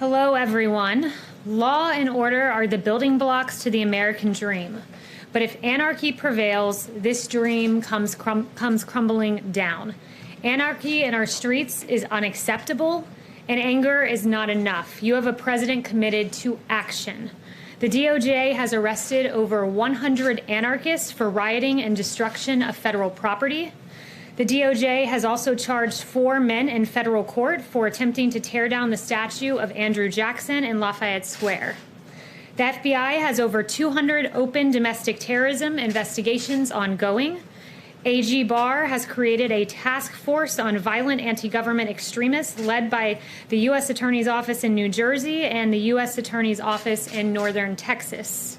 Hello, everyone. Law and order are the building blocks to the American dream. But if anarchy prevails, this dream comes crumbling down. Anarchy in our streets is unacceptable, and anger is not enough. You have a president committed to action. The DOJ has arrested over 100 anarchists for rioting and destruction of federal property. The DOJ has also charged 4 men in federal court for attempting to tear down the statue of Andrew Jackson in Lafayette Square. The FBI has over 200 open domestic terrorism investigations ongoing. AG Barr has created a task force on violent anti-government extremists led by the U.S. Attorney's Office in New Jersey and the U.S. Attorney's Office in northern Texas.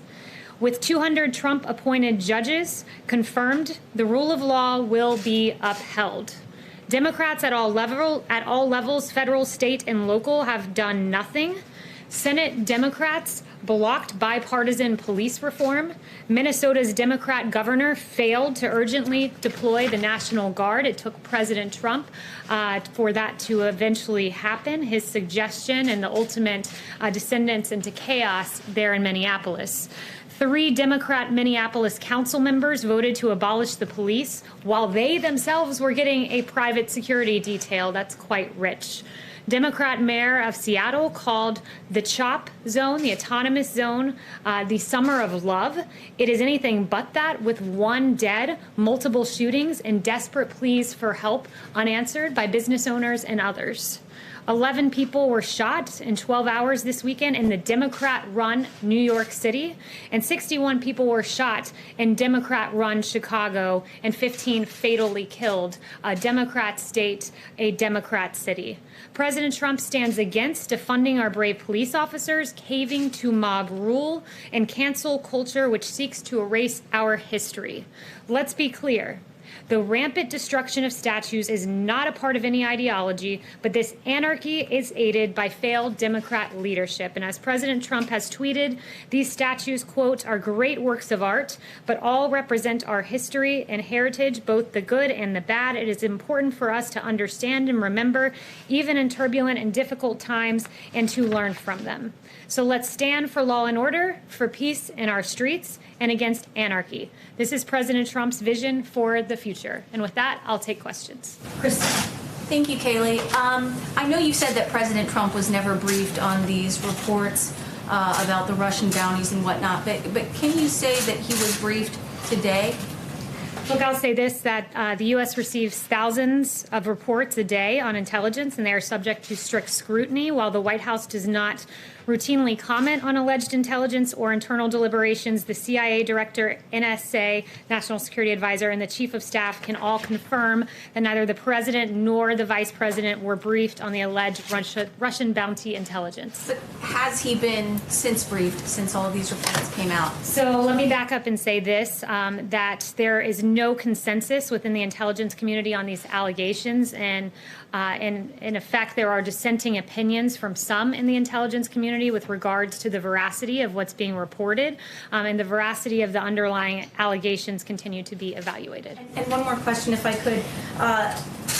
With 200 Trump-appointed judges confirmed, the rule of law will be upheld. Democrats at all levels, federal, state, and local, have done nothing. Senate Democrats blocked bipartisan police reform. Minnesota's Democrat governor failed to urgently deploy the National Guard. It took President Trump for that to eventually happen, his suggestion and the ultimate descendants into chaos there in Minneapolis. 3 Democrat Minneapolis council members voted to abolish the police while they themselves were getting a private security detail. That's quite rich. Democrat mayor of Seattle called the CHOP zone, the autonomous zone, the summer of love. It is anything but that, with 1 dead, multiple shootings, and desperate pleas for help unanswered by business owners and others. 11 people were shot in 12 hours this weekend in the Democrat-run New York City, and 61 people were shot in Democrat-run Chicago, and 15 fatally killed. A Democrat state, a Democrat city. President Trump stands against defunding our brave police officers, caving to mob rule, and cancel culture which seeks to erase our history. Let's be clear. The rampant destruction of statues is not a part of any ideology, but this anarchy is aided by failed Democrat leadership. And as President Trump has tweeted, these statues, quote, are great works of art, but all represent our history and heritage, both the good and the bad. It is important for us to understand and remember, even in turbulent and difficult times, and to learn from them. So let's stand for law and order, for peace in our streets, and against anarchy. This is President Trump's vision for the future. And with that, I'll take questions. Kristen. Thank you, Kayleigh. I know you said that President Trump was never briefed on these reports about the Russian bounties and whatnot, but can you say that he was briefed today? Look, I'll say this, that the U.S. receives thousands of reports a day on intelligence, and they are subject to strict scrutiny. While the White House does not routinely comment on alleged intelligence or internal deliberations, the CIA director, NSA, National Security Advisor, and the Chief of Staff can all confirm that neither the president nor the vice president were briefed on the alleged Russian bounty intelligence. But has he been briefed since all of these reports came out? So let me back up and say this, that there is no consensus within the intelligence community on these allegations, and in effect, there are dissenting opinions from some in the intelligence community with regards to the veracity of what's being reported, and the veracity of the underlying allegations continue to be evaluated. And one more question, if I could.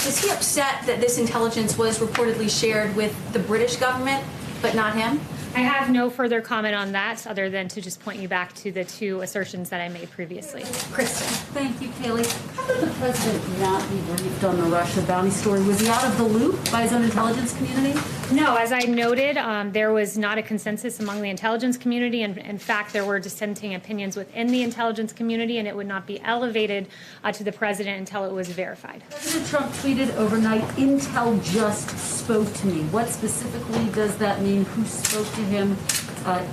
Is he upset that this intelligence was reportedly shared with the British government, but not him? I have no further comment on that other than to just point you back to the 2 assertions that I made previously. Kristen. Thank you, Kayleigh. How did the president not be briefed on the Russia bounty story? Was he out of the loop by his own intelligence community? No, as I noted, there was not a consensus among the intelligence community. And in fact, there were dissenting opinions within the intelligence community, and it would not be elevated to the president until it was verified. President Trump tweeted overnight, "Intel just spoke to me." What specifically does that mean? Who spoke to him?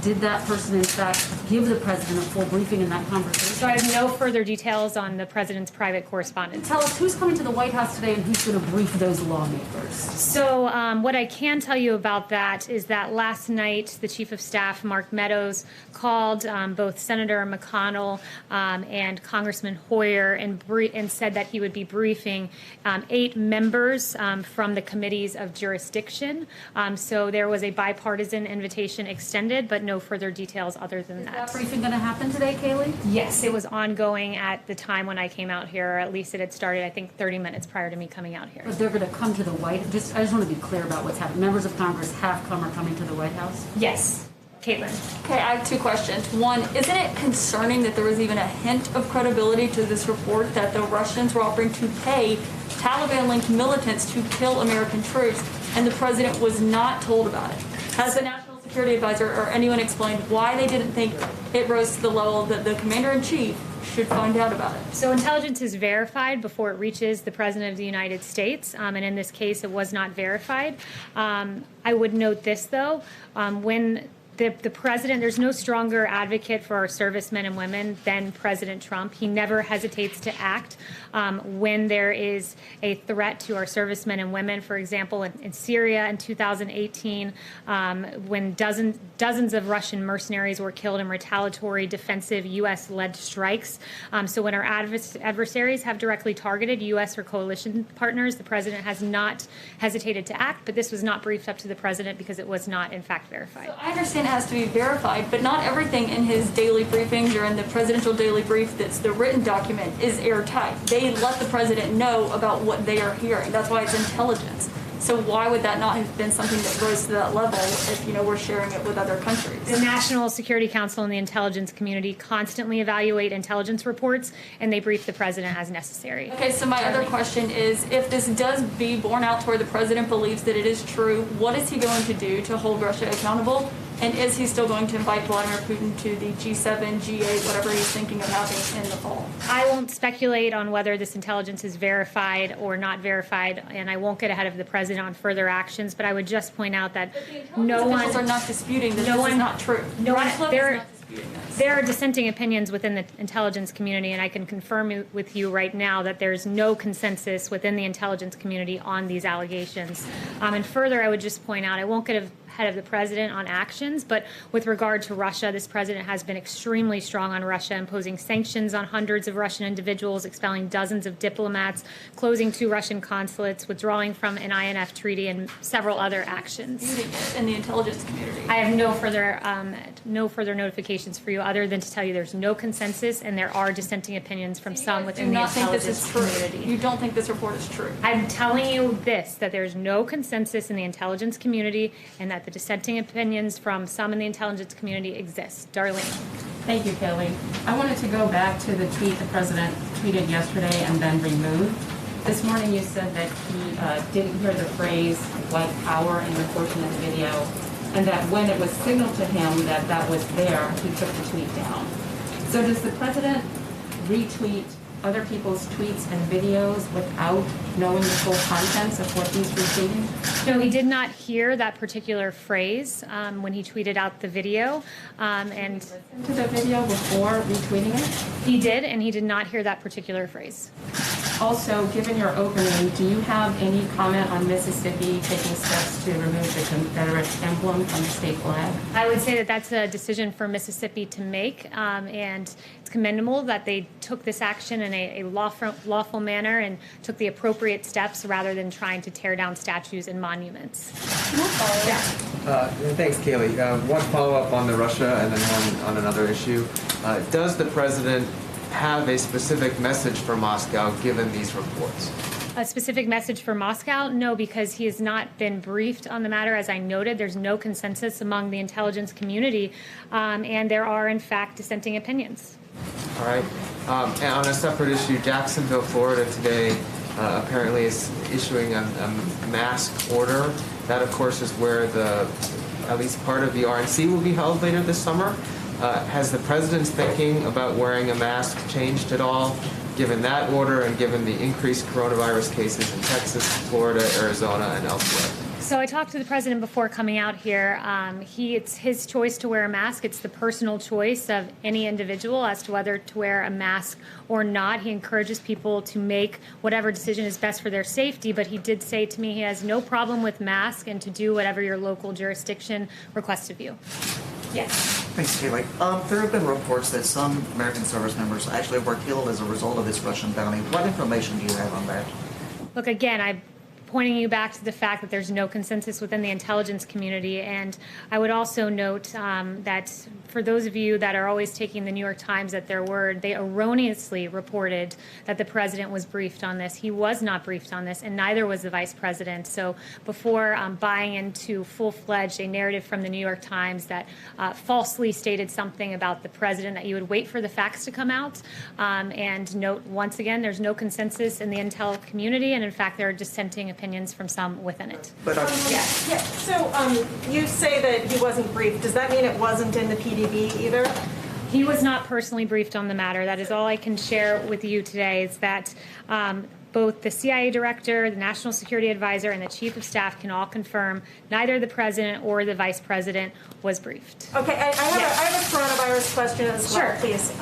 Did that person, in fact, give the president a full briefing in that conversation? So I have no further details on the president's private correspondence. Tell us who's coming to the White House today and who's going to brief those lawmakers. So what I can tell you about that is that last night the Chief of Staff, Mark Meadows, called both Senator McConnell and Congressman Hoyer and said that he would be briefing 8 members from the committees of jurisdiction. So there was a bipartisan invitation extended provided, but no further details other than Is that. that briefing going to happen today, Kayleigh? Yes, it was ongoing at the time when I came out here, or at least it had started, I think, 30 minutes prior to me coming out here. But they're going to come to the White. I just want to be clear about what's happening. Members of Congress have come or coming to the White House. Yes. Caitlin. Okay, I have two questions. One, isn't it concerning that there was even a hint of credibility to this report that the Russians were offering to pay Taliban-linked militants to kill American troops, and the president was not told about it? Has the National Security Advisor or anyone explained why they didn't think it rose to the level that the commander-in-chief should find out about it? So intelligence is verified before it reaches the President of the United States, and in this case, it was not verified. I would note this, though, when the president, there's no stronger advocate for our servicemen and women than President Trump. He never hesitates to act when there is a threat to our servicemen and women. For example, in Syria in 2018, when dozens of Russian mercenaries were killed in retaliatory defensive U.S.-led strikes. So when our adversaries have directly targeted U.S. or coalition partners, the president has not hesitated to act, but this was not briefed up to the president because it was not, in fact, verified. So I understand it has to be verified, but not everything in his daily briefings or in the presidential daily brief that's the written document is airtight. They let the president know about what they are hearing. That's why it's intelligence. So why would that not have been something that rose to that level if, we're sharing it with other countries? The National Security Council and the intelligence community constantly evaluate intelligence reports, and they brief the president as necessary. Okay, so my other question is, if this does be borne out to where the president believes that it is true, what is he going to do to hold Russia accountable? And is he still going to invite Vladimir Putin to the G7, G8, whatever he's thinking of having in the fall? I won't speculate on whether this intelligence is verified or not verified, and I won't get ahead of the president on further actions, but I would just point out that no one... Officials are not disputing that this is not true. No one, Ron Cliff is not disputing this. There are dissenting opinions within the intelligence community, and I can confirm with you right now that there's no consensus within the intelligence community on these allegations. And further, I would just point out, I won't get ahead of the president on actions, but with regard to Russia, this president has been extremely strong on Russia, imposing sanctions on hundreds of Russian individuals, expelling dozens of diplomats, closing 2 Russian consulates, withdrawing from an INF treaty, and several other actions. Disputing it in the intelligence community. I have no further notifications for you other than to tell you there's no consensus and there are dissenting opinions from some within the intelligence community. You don't think this report is true? I'm telling you this, that there's no consensus in the intelligence community and that the dissenting opinions from some in the intelligence community exist. Darlene. Thank you, Kayleigh. I wanted to go back to the tweet the president tweeted yesterday and then removed. This morning you said that he didn't hear the phrase white power in your portion of the video, and that when it was signaled to him that that was there, he took the tweet down. So does the president retweet other people's tweets and videos without knowing the full contents of what he's retweeting? No, he did not hear that particular phrase when he tweeted out the video. And Listen to the video before retweeting it? he did, and he did not hear that particular phrase. Also, given your opening, do you have any comment on Mississippi taking steps to remove the Confederate emblem from the state flag? I would say that that's a decision for Mississippi to make, and it's commendable that they took this action in a lawful manner and took the appropriate steps rather than trying to tear down statues and monuments. Thanks, Kayleigh. One follow-up on the Russia and then one on another issue. Does the president have a specific message for Moscow given these reports? A specific message for Moscow? No, because he has not been briefed on the matter. As I noted, there's no consensus among the intelligence community, and there are, in fact, dissenting opinions. All right. And on a separate issue, Jacksonville, Florida today apparently is issuing a mask order. That, of course, is where at least part of the RNC will be held later this summer. Has the president's thinking about wearing a mask changed at all, given that order and given the increased coronavirus cases in Texas, Florida, Arizona, and elsewhere? So I talked to the president before coming out here. It's his choice to wear a mask. It's the personal choice of any individual as to whether to wear a mask or not. He encourages people to make whatever decision is best for their safety, but he did say to me he has no problem with masks and to do whatever your local jurisdiction requests of you. Yes. Thanks, Kayleigh. There have been reports that some American service members actually were killed as a result of this Russian bounty. What information do you have on that? Look, again, I pointing you back to the fact that there's no consensus within the intelligence community. And I would also note that for those of you that are always taking the New York Times at their word, they erroneously reported that the president was briefed on this. He was not briefed on this, and neither was the vice president. So before buying into full-fledged a narrative from the New York Times that falsely stated something about the president, that you would wait for the facts to come out. And note, once again, there's no consensus in the intel community, and in fact, there are dissenting opinions from some within it. But So you say that he wasn't briefed. Does that mean it wasn't in the PDB either? He was not personally briefed on the matter. That is all I can share with you today, is that both the CIA director, the national security advisor, and the chief of staff can all confirm neither the president or the vice president was briefed. Okay, I have a coronavirus question as well, Sure. please.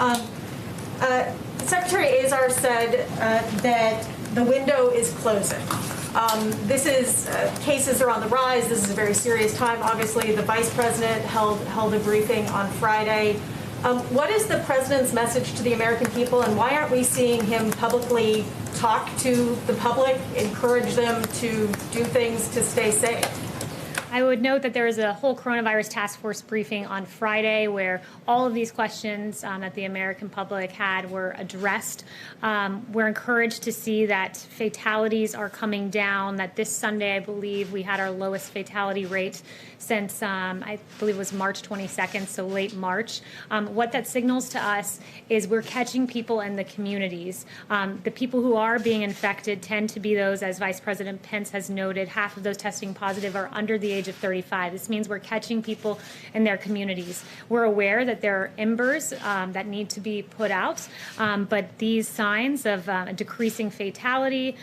Secretary Azar said that the window is closing. This is, cases are on the rise. This is a very serious time. Obviously, the vice president held a briefing on Friday. What is the president's message to the American people, and why aren't we seeing him publicly talk to the public, encourage them to do things to stay safe? I would note that there was a whole coronavirus task force briefing on Friday where all of these questions that the American public had were addressed. We're encouraged to see that fatalities are coming down, that this Sunday, I believe, we had our lowest fatality rate since, I believe it was March 22nd, so late March. What that signals to us is we're catching people in the communities. The people who are being infected tend to be those, as Vice President Pence has noted, half of those testing positive are under the age of 35. This means we're catching people in their communities. We're aware that there are embers that need to be put out, but these signs of a decreasing fatality,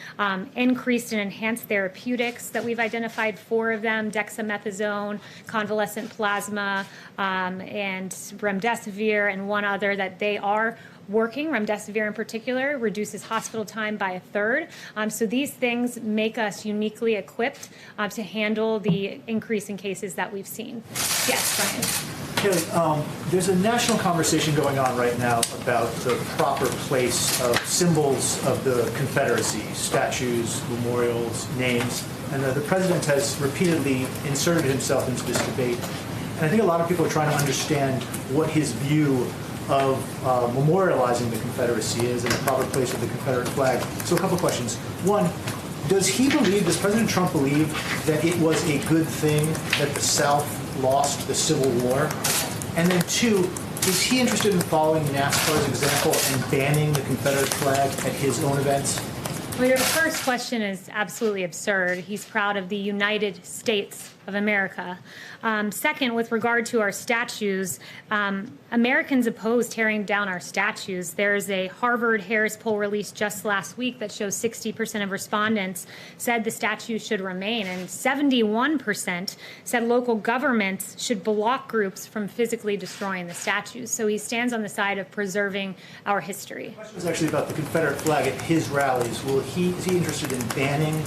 increased and enhanced therapeutics that we've identified, 4 of them, dexamethasone, convalescent plasma, and remdesivir, and one other, that they are working. Remdesivir in particular reduces hospital time by 1/3. So these things make us uniquely equipped to handle the increase in cases that we've seen. Yes, Brian. Kayleigh, there's a national conversation going on right now about the proper place of symbols of the Confederacy, statues, memorials, names, and the president has repeatedly inserted himself into this debate. And I think a lot of people are trying to understand what his view of memorializing the Confederacy is and the proper place of the Confederate flag. So a couple questions. One, does President Trump believe that it was a good thing that the South lost the Civil War? And then two, is he interested in following NASCAR's example and banning the Confederate flag at his own events? Well, your first question is absolutely absurd. He's proud of the United States of America. Second, with regard to our statues, Americans oppose tearing down our statues. There's a Harvard-Harris poll released just last week that shows 60% of respondents said the statues should remain, and 71% said local governments should block groups from physically destroying the statues. So he stands on the side of preserving our history. The question was actually about the Confederate flag at his rallies. Is he interested in banning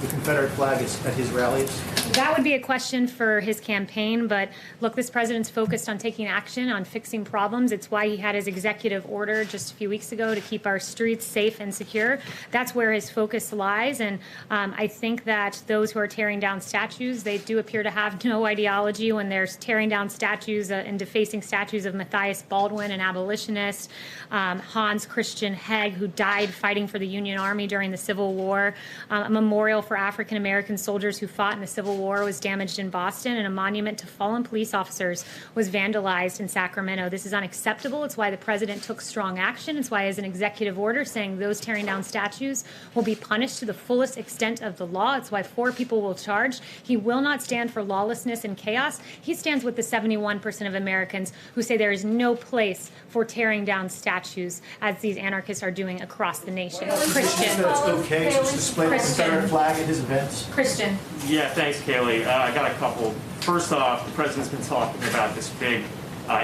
the Confederate flag at his rallies? That would be a question for his campaign, but look, this president's focused on taking action, on fixing problems. It's why he had his executive order just a few weeks ago to keep our streets safe and secure. That's where his focus lies, and I think that those who are tearing down statues, they do appear to have no ideology when they're tearing down statues and defacing statues of Matthias Baldwin, an abolitionist, Hans Christian Heg, who died fighting for the Union Army during the Civil War, a memorial for African American soldiers who fought in the Civil War was damaged in Boston, and a monument to fallen police officers was vandalized in Sacramento. This is unacceptable. It's why the president took strong action. It's why he has an executive order saying those tearing down statues will be punished to the fullest extent of the law. It's why 4 people will charge. He will not stand for lawlessness and chaos. He stands with the 71% of Americans who say there is no place for tearing down statues, as these anarchists are doing across the nation. Christian. It's okay to display the Confederate flag at his events? Christian. Yeah, thanks, Kayleigh. I got a couple. First off, the president's been talking about this big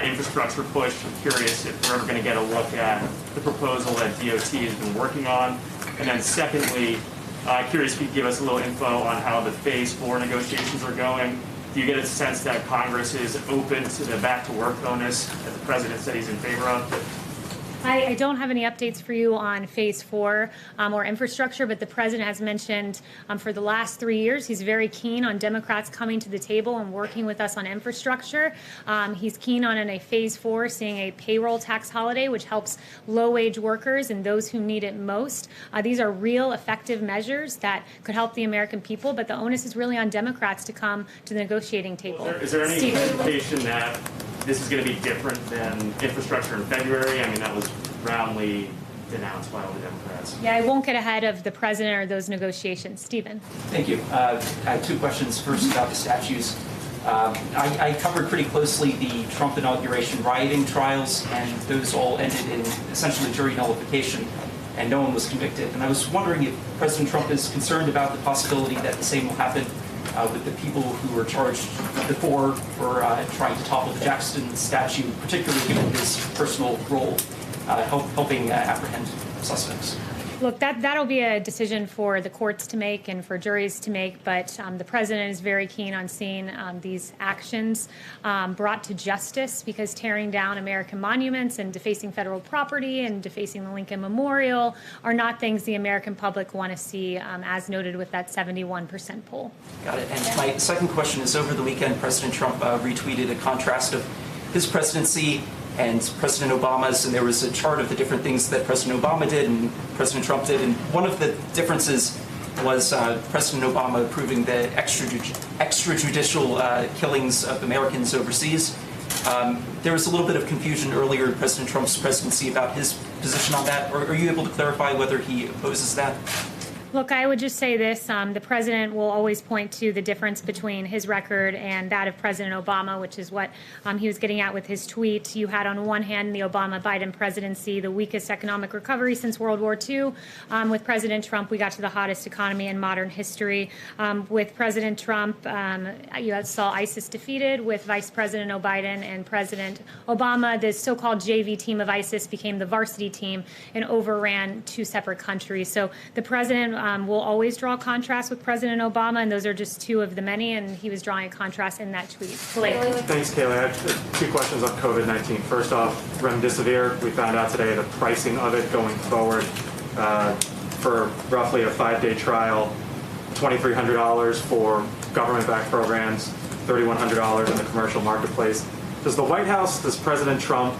infrastructure push. I'm curious if we're ever going to get a look at the proposal that DOT has been working on. And then secondly, curious if you could give us a little info on how the Phase 4 negotiations are going. Do you get a sense that Congress is open to the back-to-work bonus that the president said he's in favor of? I don't have any updates for you on phase 4 or infrastructure, but the president has mentioned for the last 3 years he's very keen on Democrats coming to the table and working with us on infrastructure. He's keen on in a phase 4 seeing a payroll tax holiday, which helps low-wage workers and those who need it most. These are real effective measures that could help the American people, but the onus is really on Democrats to come to the negotiating table. Is there any indication that this is going to be different than infrastructure in February? I mean, that was roundly denounced by all the Democrats. Yeah, I won't get ahead of the president or those negotiations. Stephen. Thank you. I have two questions. First, about the statues. I covered pretty closely the Trump inauguration rioting trials, and those all ended in essentially jury nullification, and no one was convicted. And I was wondering if President Trump is concerned about the possibility that the same will happen with the people who were charged before for trying to topple the Jackson statue, particularly given his personal role helping apprehend suspects. Look, that'll be a decision for the courts to make and for juries to make, but the president is very keen on seeing these actions brought to justice, because tearing down American monuments and defacing federal property and defacing the Lincoln Memorial are not things the American public want to see, as noted with that 71% poll. Got it. And my second question is, over the weekend, President Trump retweeted a contrast of his presidency and President Obama's, and there was a chart of the different things that President Obama did and President Trump did, and one of the differences was President Obama approving the extrajudicial killings of Americans overseas. There was a little bit of confusion earlier in President Trump's presidency about his position on that. Are you able to clarify whether he opposes that? Look, I would just say this. The president will always point to the difference between his record and that of President Obama, which is what he was getting at with his tweet. You had, on one hand, the Obama-Biden presidency, the weakest economic recovery since World War II. With President Trump, we got to the hottest economy in modern history. With President Trump, you saw ISIS defeated. With Vice President Biden and President Obama, the so-called JV team of ISIS became the varsity team and overran two separate countries. So the president will always draw contrast with President Obama, and those are just two of the many, and he was drawing a contrast in that tweet. Thanks, Kayleigh. I have two questions on COVID-19. First off, remdesivir, we found out today the pricing of it going forward for roughly a 5-day trial, $2,300 for government-backed programs, $3,100 in the commercial marketplace. Does the White House, does President Trump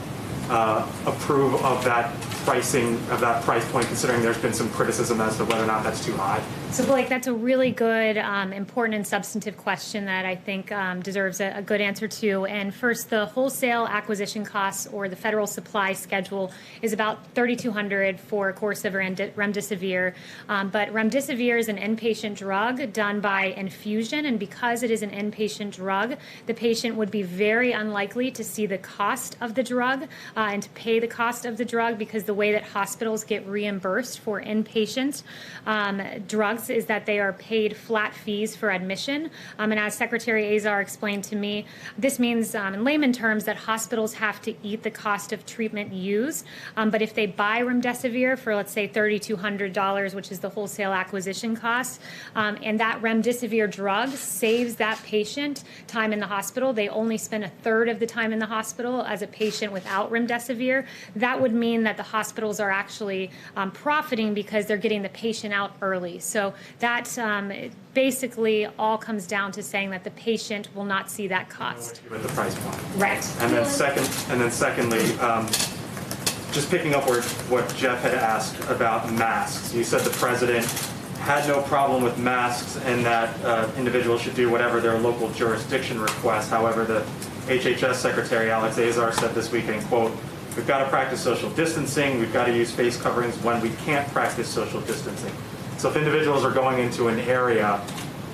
approve of that pricing, of that price point, considering there's been some criticism as to whether or not that's too high? So, Blake, that's a really good, important and substantive question that I think deserves a good answer to. And first, the wholesale acquisition costs, or the federal supply schedule, is about $3,200 for a course of remdesivir. But remdesivir is an inpatient drug done by infusion, and because it is an inpatient drug, the patient would be very unlikely to see the cost of the drug and to pay the cost of the drug, because the way that hospitals get reimbursed for inpatient drugs is that they are paid flat fees for admission. And as Secretary Azar explained to me, this means, in layman terms, that hospitals have to eat the cost of treatment used. But if they buy remdesivir for, let's say, $3,200, which is the wholesale acquisition cost, and that remdesivir drug saves that patient time in the hospital, they only spend a third of the time in the hospital as a patient without remdesivir. That would mean that the hospitals are actually profiting because they're getting the patient out early. So that basically all comes down to saying that the patient will not see that cost. With the price point. Right. And then secondly, just picking up what Jeff had asked about masks. You said the president had no problem with masks and that individuals should do whatever their local jurisdiction requests. However, the HHS Secretary Alex Azar said this weekend, quote, "We've got to practice social distancing. We've got to use face coverings when we can't practice social distancing." So if individuals are going into an area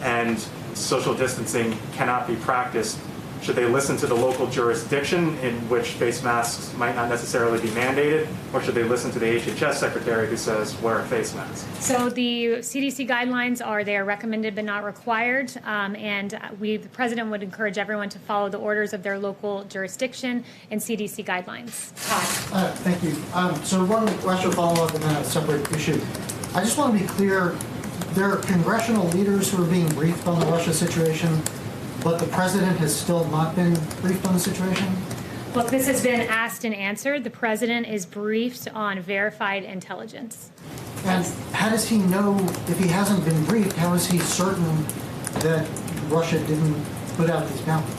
and social distancing cannot be practiced, should they listen to the local jurisdiction in which face masks might not necessarily be mandated, or should they listen to the HHS secretary who says wear a face mask? So the CDC guidelines they are recommended but not required, and the president would encourage everyone to follow the orders of their local jurisdiction and CDC guidelines. Thank you. So one question follow-up and then a separate issue. I just want to be clear, there are congressional leaders who are being briefed on the Russia situation, but the president has still not been briefed on the situation? Look, this has been asked and answered. The president is briefed on verified intelligence. And how does he know, if he hasn't been briefed, how is he certain that Russia didn't put out these bounties?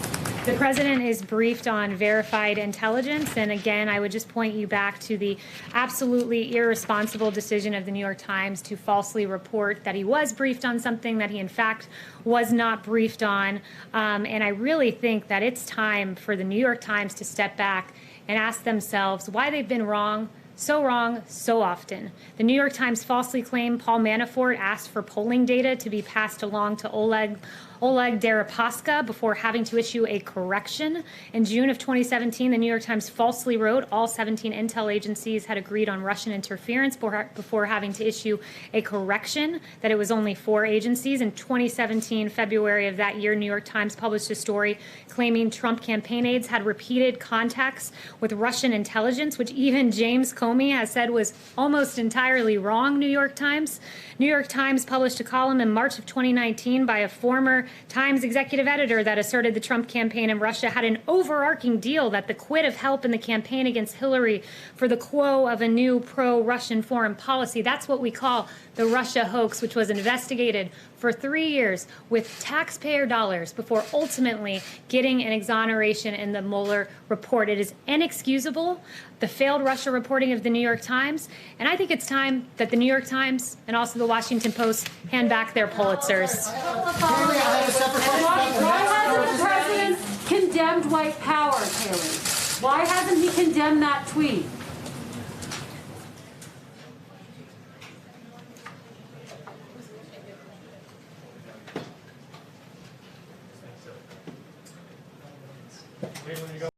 The president is briefed on verified intelligence, and again, I would just point you back to the absolutely irresponsible decision of the New York Times to falsely report that he was briefed on something that he in fact was not briefed on. And I really think that it's time for the New York Times to step back and ask themselves why they've been wrong so often. The New York Times falsely claimed Paul Manafort asked for polling data to be passed along to Oleg Deripaska before having to issue a correction. In June of 2017, the New York Times falsely wrote all 17 intel agencies had agreed on Russian interference before having to issue a correction that it was only 4 agencies. In 2017, February of that year, New York Times published a story claiming Trump campaign aides had repeated contacts with Russian intelligence, which even James Comey has said was almost entirely wrong, New York Times. New York Times published a column in March of 2019 by a former Times executive editor that asserted the Trump campaign in Russia had an overarching deal that the quid of help in the campaign against Hillary for the quo of a new pro-Russian foreign policy. That's what we call the Russia hoax, which was investigated for 3 years with taxpayer dollars before ultimately getting an exoneration in the Mueller report. It is inexcusable, the failed Russia reporting of the New York Times, and I think it's time that the New York Times and also the Washington Post hand back their Pulitzers. Why hasn't the president condemned white power, Kayleigh? Why hasn't he condemned that tweet?